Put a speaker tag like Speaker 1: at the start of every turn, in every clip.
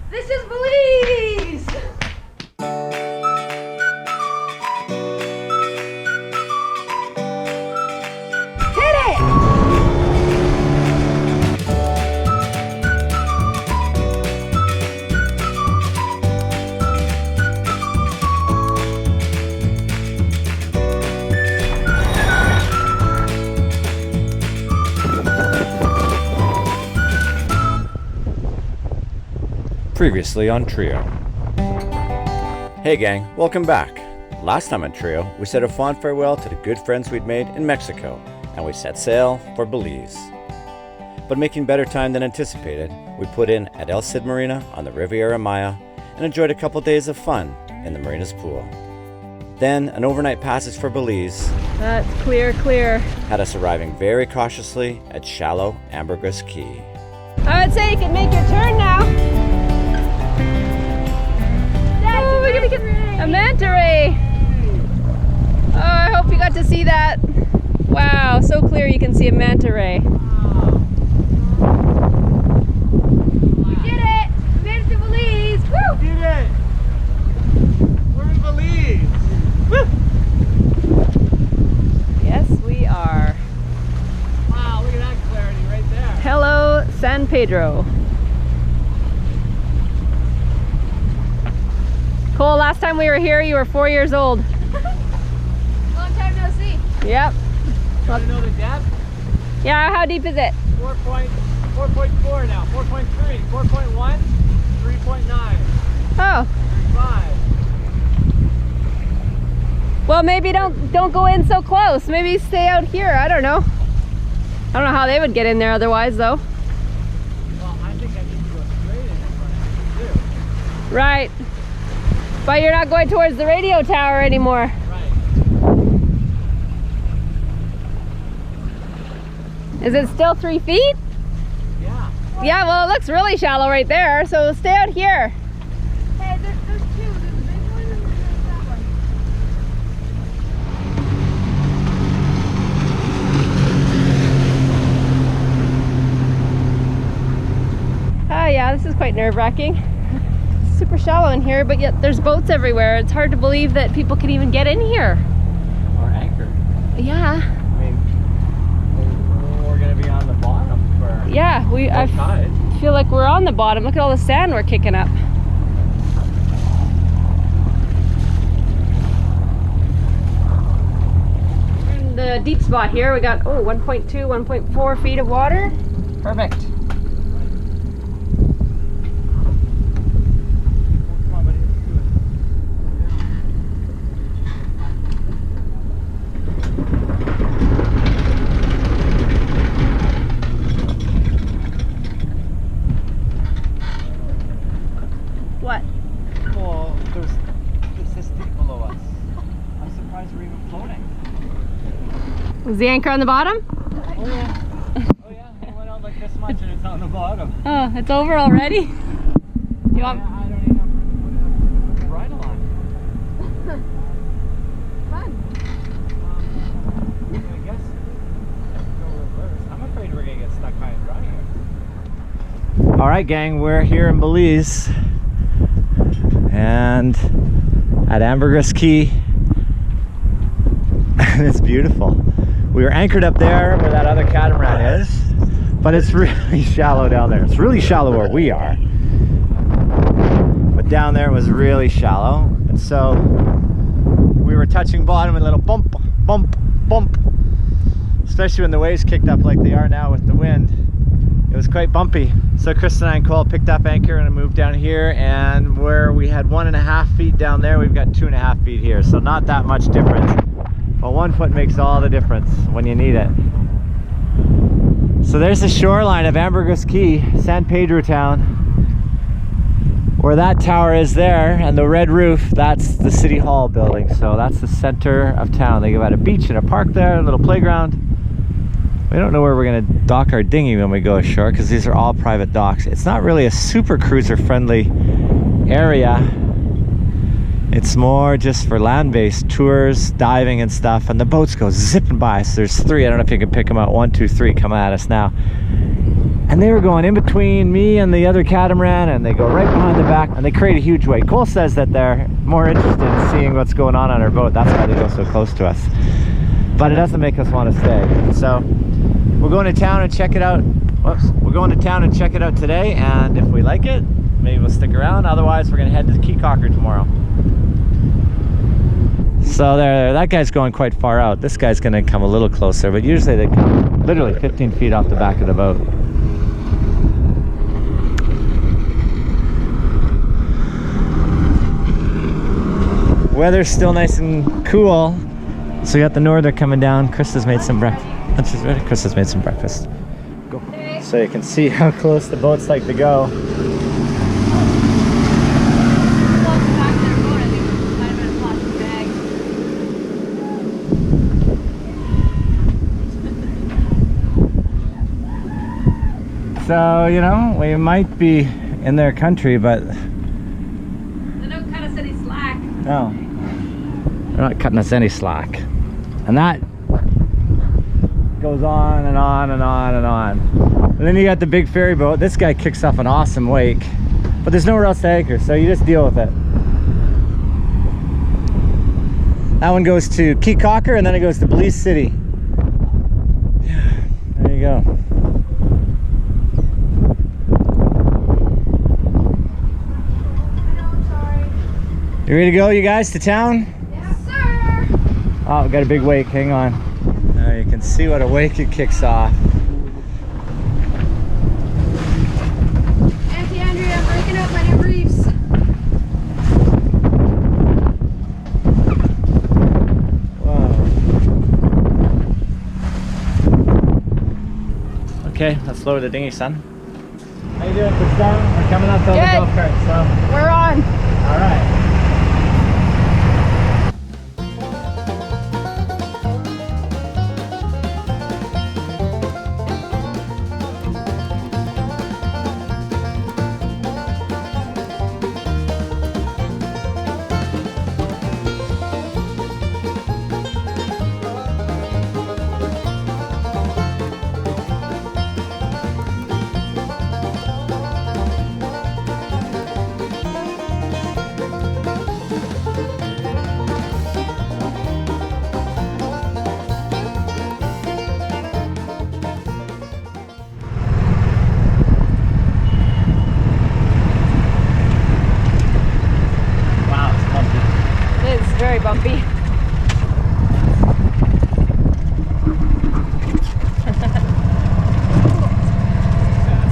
Speaker 1: This is Belize! Hit it!
Speaker 2: Previously on Trio. Hey gang, welcome back. Last time on Trio, we said a fond farewell to the good friends we'd made in Mexico, and we set sail for Belize. But making better time than anticipated, we put in at El Cid Marina on the Riviera Maya and enjoyed a couple days of fun in the marina's pool. Then an overnight passage for Belize.
Speaker 1: That's clear.
Speaker 2: Had us arriving very cautiously at shallow Ambergris Cay.
Speaker 1: I would say you can make your turn now. Oh, we're gonna get a manta ray. Oh, I hope you got to see that. Wow, so clear you can see a manta ray. We did it! We made it to Belize! Woo!
Speaker 3: We did it! We're in Belize! Woo!
Speaker 1: Yes, we are.
Speaker 3: Wow, look at that clarity right there.
Speaker 1: Hello, San Pedro. Cole, last time we were here, you were 4 years old. Long time no see. Yep.
Speaker 3: You want to know the depth?
Speaker 1: Yeah, how deep is it?
Speaker 3: 4.4 now. 4.3, 4.1, 3.9,
Speaker 1: Oh.
Speaker 3: 5.
Speaker 1: Well, maybe don't go in so close. Maybe stay out here. I don't know. I don't know how they would get in there otherwise, though.
Speaker 3: Well, I think I need to go straight in front of you, too.
Speaker 1: Right. But you're not going towards the radio tower anymore.
Speaker 3: Right.
Speaker 1: Is it still 3 feet?
Speaker 3: Yeah.
Speaker 1: Yeah, well, it looks really shallow right there, so stay out here.
Speaker 4: Hey, there's two. There's a big one and there's that one.
Speaker 1: Oh yeah, this is quite nerve-wracking. Super shallow in here, but yet there's boats everywhere. It's hard to believe that people can even get in here.
Speaker 3: Or anchored.
Speaker 1: Yeah.
Speaker 3: I mean, we're going to be on the bottom for
Speaker 1: Yeah, I
Speaker 3: tide.
Speaker 1: feel like we're on the bottom. Look at all the sand we're kicking up. We're in the deep spot here. We got 1.2, 1.4 feet of water. Perfect. What?
Speaker 3: Well, there's this deep below us. I'm surprised we're even floating.
Speaker 1: Was the anchor on the bottom?
Speaker 3: Oh yeah. Oh yeah. It went out like this much and it's on the bottom.
Speaker 1: Oh, it's over already? You want?
Speaker 3: I don't even have to put the bridle on.
Speaker 1: Fun.
Speaker 3: I guess go reverse. I'm afraid we're gonna get stuck high and dry here. All right, gang. We're here in Belize. And at Ambergris Cay, and it's beautiful. We were anchored up there where that other catamaran is, but it's really shallow down there. It's really shallow where we are, but down there was really shallow, and so we were touching bottom with a little bump, bump, bump, especially when the waves kicked up like they are now with the wind. It was quite bumpy. So Chris and I and Cole picked up anchor and moved down here, and where we had 1.5 feet down there, we've got 2.5 feet here. So not that much difference. But 1 foot makes all the difference when you need it. So there's the shoreline of Ambergris Cay, San Pedro town. Where that tower is there, and the red roof, that's the City Hall building. So that's the center of town. They got a beach and a park there, a little playground. We don't know where we're going to dock our dinghy when we go ashore, because these are all private docks. It's not really a super cruiser friendly area. It's more just for land-based tours, diving and stuff, and the boats go zipping by. So there's 3. I don't know if you can pick them out. 1, 2, 3 coming at us now. And they were going in between me and the other catamaran, and they go right behind the back, and they create a huge wake. Cole says that they're more interested in seeing what's going on our boat. That's why they go so close to us. But it doesn't make us want to stay. So we're going to town and check it out. Whoops. We're going to town and check it out today, and if we like it, maybe we'll stick around. Otherwise, we're going to head to Cay Caulker tomorrow. So there, that guy's going quite far out. This guy's going to come a little closer, but usually they come literally 15 feet off the back of the boat. Weather's still nice and cool. So we got the norther coming down. Chris has made some breakfast. Lunch is ready. Chris has made some breakfast. Go. So you can see how close the boats like to go. So, you know, we might be in their country, but...
Speaker 1: They don't cut us any slack.
Speaker 3: No. They're not cutting us any slack. And that goes on and on and on and on. And then you got the big ferry boat. This guy kicks off an awesome wake. But there's nowhere else to anchor, so you just deal with it. That one goes to Cay Caulker, and then it goes to Belize City. Yeah, there you go. You ready to go, you guys, to town?
Speaker 4: Yes, sir.
Speaker 3: Oh, we got a big wake. Hang on. Now you can see what a wake it kicks off.
Speaker 4: Auntie Andrea, I'm breaking up my new reefs.
Speaker 3: Whoa. Okay, let's lower the dinghy, son. How you doing, Krista? We're coming up to the
Speaker 1: Good.
Speaker 3: golf cart, so.
Speaker 1: We're on.
Speaker 3: All right.
Speaker 1: Very bumpy.
Speaker 4: It's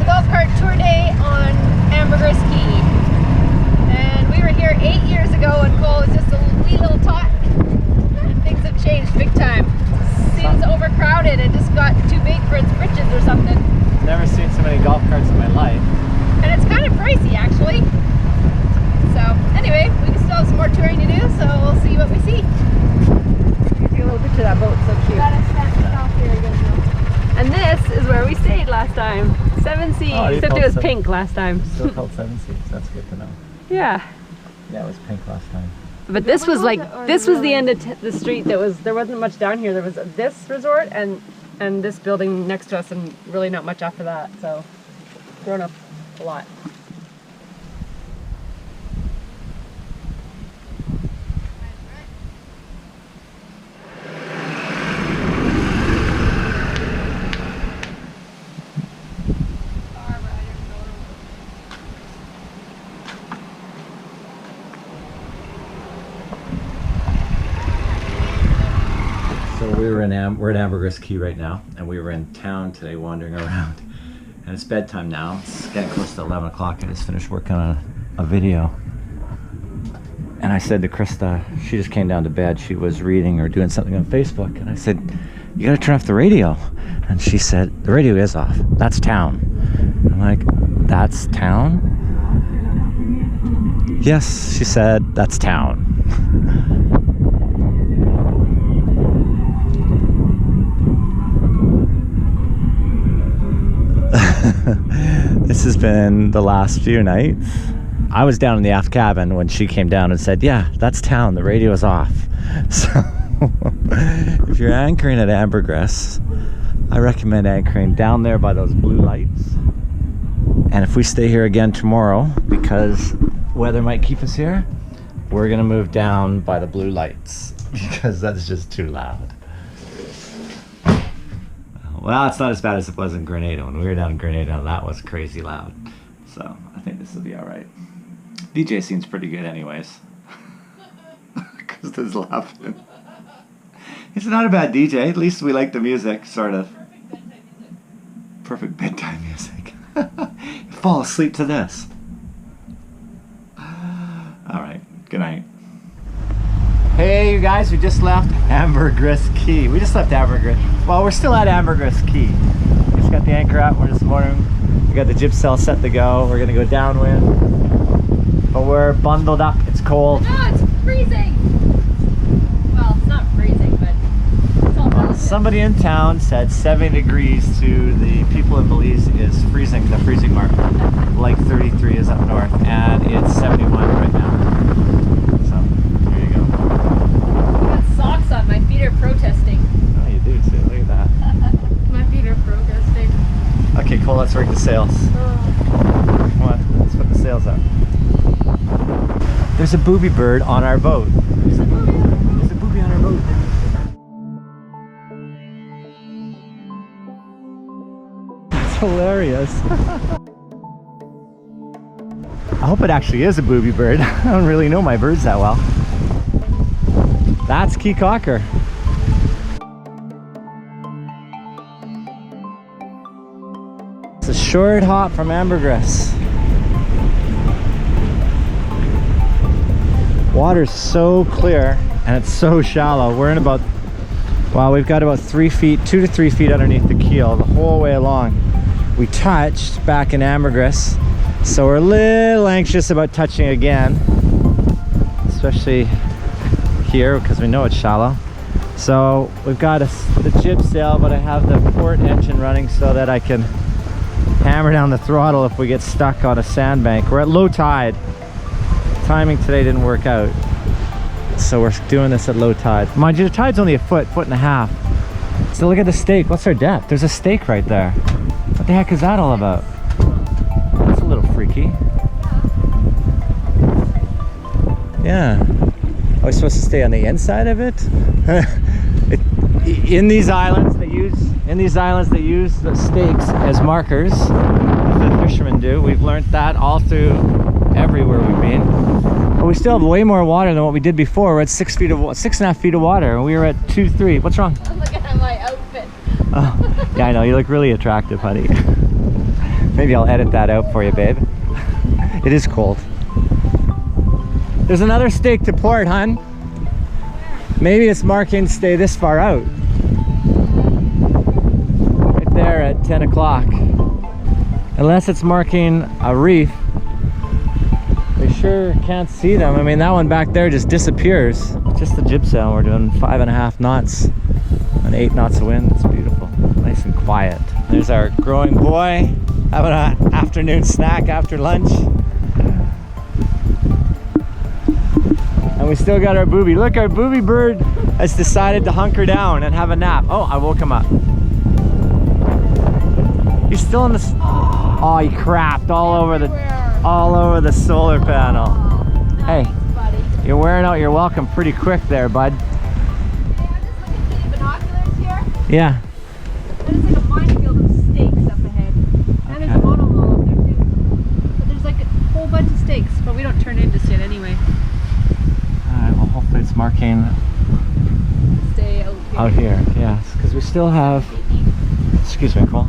Speaker 4: a golf cart tour day on Ambergris Cay. And we were here 8 years ago when Cole was just a wee little tot. And things have changed big time. Seems overcrowded and just got too big for its britches or something.
Speaker 3: Never seen so many golf carts in my life.
Speaker 4: And it's kind of pricey actually. So anyway, we can still have some more touring to do, so we'll see what we see.
Speaker 1: Take a little picture of that boat, so cute. And this is where we stayed last time. 7 Seas,
Speaker 3: Oh, you
Speaker 1: except
Speaker 3: called
Speaker 1: it was
Speaker 3: 7.
Speaker 1: pink last time.
Speaker 3: Still called 7 Seas. That's good to know.
Speaker 1: Yeah.
Speaker 3: Yeah, it was pink last time.
Speaker 1: But this was like, this was the end of the street that was, there wasn't much down here. There was this resort and this building next to us and really not much after that. So, grown up a lot.
Speaker 2: We're at Ambergris Cay right now, and we were in town today wandering around. And it's bedtime now. It's getting close to 11 o'clock. I just finished working on a video. And I said to Krista, she just came down to bed. She was reading or doing something on Facebook. And I said, you gotta turn off the radio. And she said, the radio is off. That's town. I'm like, that's town? Yes, she said, that's town. This has been the last few nights. I was down in the aft cabin when she came down and said, yeah, that's town, the radio is off. So if you're anchoring at Ambergris,
Speaker 3: I recommend anchoring down there by those blue lights. And if we stay here again tomorrow, because weather might keep us here, we're gonna move down by the blue lights because that's just too loud. Well, it's not as bad as it was in Grenada. When we were down in Grenada, that was crazy loud. So I think this will be all right. DJ seems pretty good anyways. Because there's laughing. It's not a bad DJ. At least we like the music, sort of. Perfect bedtime music. Fall asleep to this. All right. Good night. Hey, you guys. We just left Ambergris Cay. We just left Ambergris. Well, we're still at Ambergris Cay. We just got the anchor out. We're just mooring. We got the jib sail set to go. We're gonna go downwind. But we're bundled up. It's cold.
Speaker 4: No, it's freezing. Well, it's not freezing, but it's all relative.
Speaker 3: Somebody in town said 70 degrees to the people in Belize is freezing, the freezing mark. Like 33 is up north, and it's 71 right now. So, here you go.
Speaker 4: I got socks on. My feet are protesting.
Speaker 3: Oh, you do too. Look at that.
Speaker 4: My feet are protesting.
Speaker 3: Okay, cool. Let's rig the sails. Come on, let's put the sails up. There's a booby bird on our boat. There's a booby on our boat. That's hilarious. I hope it actually is a booby bird. I don't really know my birds that well. That's Cay Caulker. It's a short hop from Ambergris. Water's so clear and it's so shallow. We're in about, well, we've got about 3 feet, 2 to 3 feet underneath the keel the whole way along. We touched back in Ambergris, so we're a little anxious about touching again, especially here because we know it's shallow. So we've got the jib sail, but I have the port engine running so that I can hammer down the throttle if we get stuck on a sandbank. We're at low tide. Timing today didn't work out, so we're doing this at low tide. Mind you, the tide's only a foot and a half. So look at the stake. What's our depth? There's a stake right there. What the heck is that all about? That's a little freaky. Yeah. Are we supposed to stay on the inside of it? In these islands they use the stakes as markers. The fishermen do. We've learned that all through everywhere we've been. But we still have way more water than what we did before. We're at 6.5 feet of water, and we were at 2-3. What's wrong?
Speaker 4: I'm looking at my outfit.
Speaker 3: Oh, yeah, I know. You look really attractive, honey. Maybe I'll edit that out for you, babe. It is cold. There's another stake to port, hun. Maybe it's marking stay this far out. Right there at 10 o'clock. Unless it's marking a reef. We sure can't see them. I mean, that one back there just disappears. Just the jib sail. We're doing 5.5 knots and 8 knots of wind. It's beautiful. Nice and quiet. There's our growing boy having an afternoon snack after lunch. And we still got our booby. Look, our booby bird has decided to hunker down and have a nap. Oh, I woke him up. He's still in the... Oh, he crapped all over the solar panel. Hey, you're wearing out your welcome pretty quick there, bud.
Speaker 4: Hey, I'm just looking through the binoculars here.
Speaker 3: Yeah.
Speaker 4: That is like a minefield of stakes up ahead. And there's a monohull up there too. But there's like a whole bunch of stakes, but we don't turn in just yet anyway.
Speaker 3: Alright, well hopefully it's marking
Speaker 4: Stay
Speaker 3: out here. Yes, because we still have, excuse me, Cole.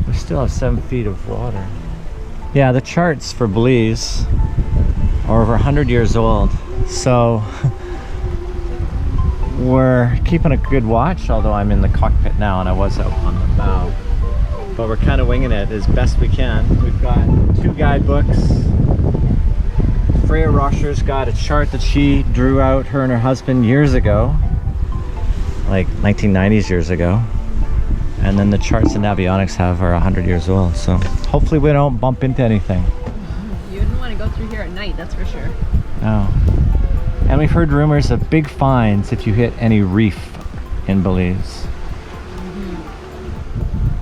Speaker 3: We still have 7 feet of water. Yeah, the charts for Belize are over 100 years old. So we're keeping a good watch, although I'm in the cockpit now and I was out on the bow. But we're kind of winging it as best we can. We've got 2 guidebooks. Freya Rosher's got a chart that she drew out, her and her husband, years ago. Like 1990s years ago. And then the charts and avionics have are 100 years old. So hopefully we don't bump into anything.
Speaker 4: You wouldn't want to go through here at night, that's for sure.
Speaker 3: No. And we've heard rumors of big fines if you hit any reef in Belize.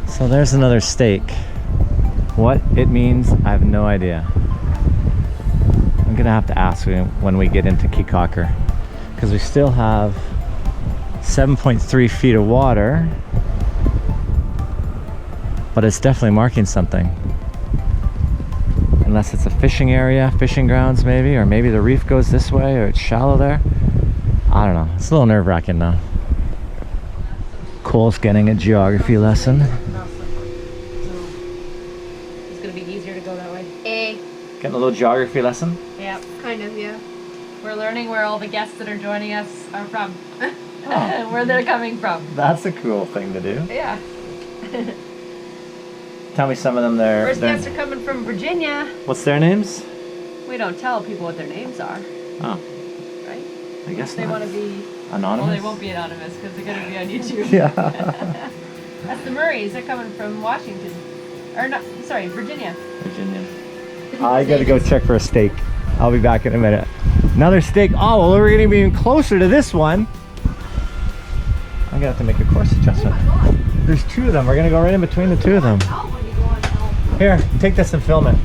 Speaker 3: So there's another stake. What it means, I have no idea. I'm gonna have to ask when we get into Cay Caulker, because we still have 7.3 feet of water, but it's definitely marking something. Unless it's a fishing area, fishing grounds maybe, or maybe the reef goes this way, or it's shallow there. I don't know. It's a little nerve-wracking now. Cole's getting a geography lesson.
Speaker 1: It's gonna be easier to go that way.
Speaker 3: Getting a little geography lesson?
Speaker 1: Yep.
Speaker 4: Kind of, yeah.
Speaker 1: We're learning where all the guests that are joining us are from. Where they're coming from.
Speaker 3: That's a cool thing to do.
Speaker 1: Yeah.
Speaker 3: Tell me some of them there.
Speaker 1: First guests are coming from Virginia.
Speaker 3: What's their names?
Speaker 1: We don't tell people what their names are,
Speaker 3: Oh,
Speaker 1: right?
Speaker 3: I guess
Speaker 1: They
Speaker 3: not.
Speaker 1: want to be...
Speaker 3: Anonymous?
Speaker 1: Well, they won't be anonymous because they're going to be on YouTube.
Speaker 3: Yeah.
Speaker 1: That's the Murrays. They're coming from Washington. Or not, sorry, Virginia.
Speaker 3: Virginia. I gotta go check for a steak. I'll be back in a minute. Another steak. Oh, well, we're gonna be even closer to this one. I'm gonna have to make a course adjustment. There's two of them. We're gonna go right in between the two of them. Here, take this and film it.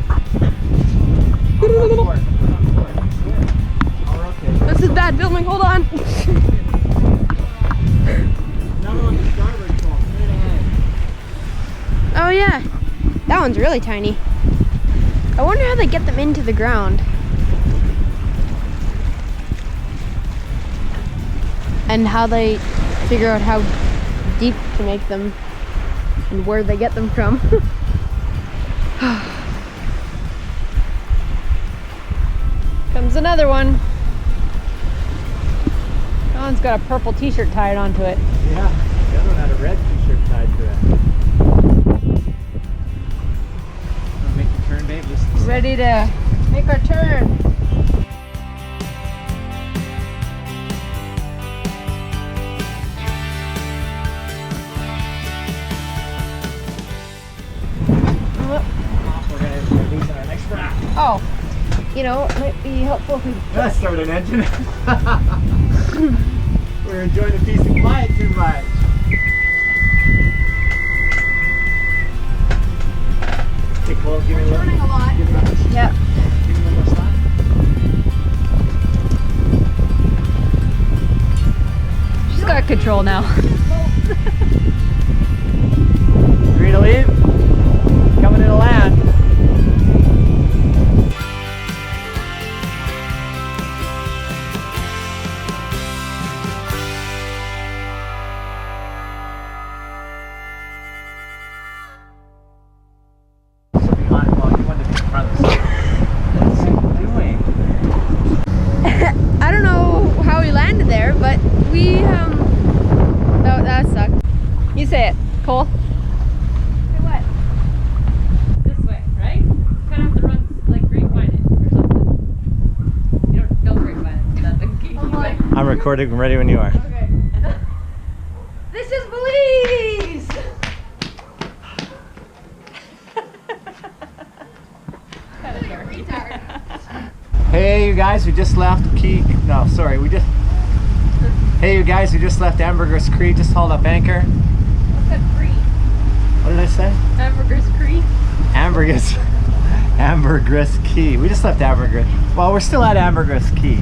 Speaker 4: This is bad filming, hold on. Oh yeah, that one's really tiny. I wonder how they get them into the ground. And how they figure out how deep to make them and where they get them from. Comes another one. That one's got a purple t-shirt tied onto it.
Speaker 3: Yeah, the other one had a red t-shirt tied to it. Wanna make the turn, babe?
Speaker 1: Ready to make our turn.
Speaker 3: We're gonna lose our next wrap.
Speaker 1: Oh, you know, it might be helpful if we...
Speaker 3: Let's start an engine. We're enjoying the peace and quiet too much. Hey, Cole, give me a little.
Speaker 4: A lot.
Speaker 3: Give me a little.
Speaker 1: Yeah.
Speaker 3: Give me a little slack.
Speaker 1: She's got control now.
Speaker 3: Ready to leave? Coming into land.
Speaker 4: I don't know how we landed there, but we that sucked.
Speaker 1: You say it, Cole.
Speaker 4: What?
Speaker 1: This way, right? You kind of have to run, like, grapevine it or something. You don't grapevine it. That's the key.
Speaker 3: I'm recording. I'm ready when you are.
Speaker 4: Okay. This is Belize.
Speaker 3: Hey, you guys, we just left Hey, you guys, we just left Ambergris Cay. Just hauled up anchor.
Speaker 1: What's that creek?
Speaker 3: What did I say?
Speaker 1: Ambergris Cay?
Speaker 3: Ambergris Cay. We just left Ambergris. Well, we're still at Ambergris Cay.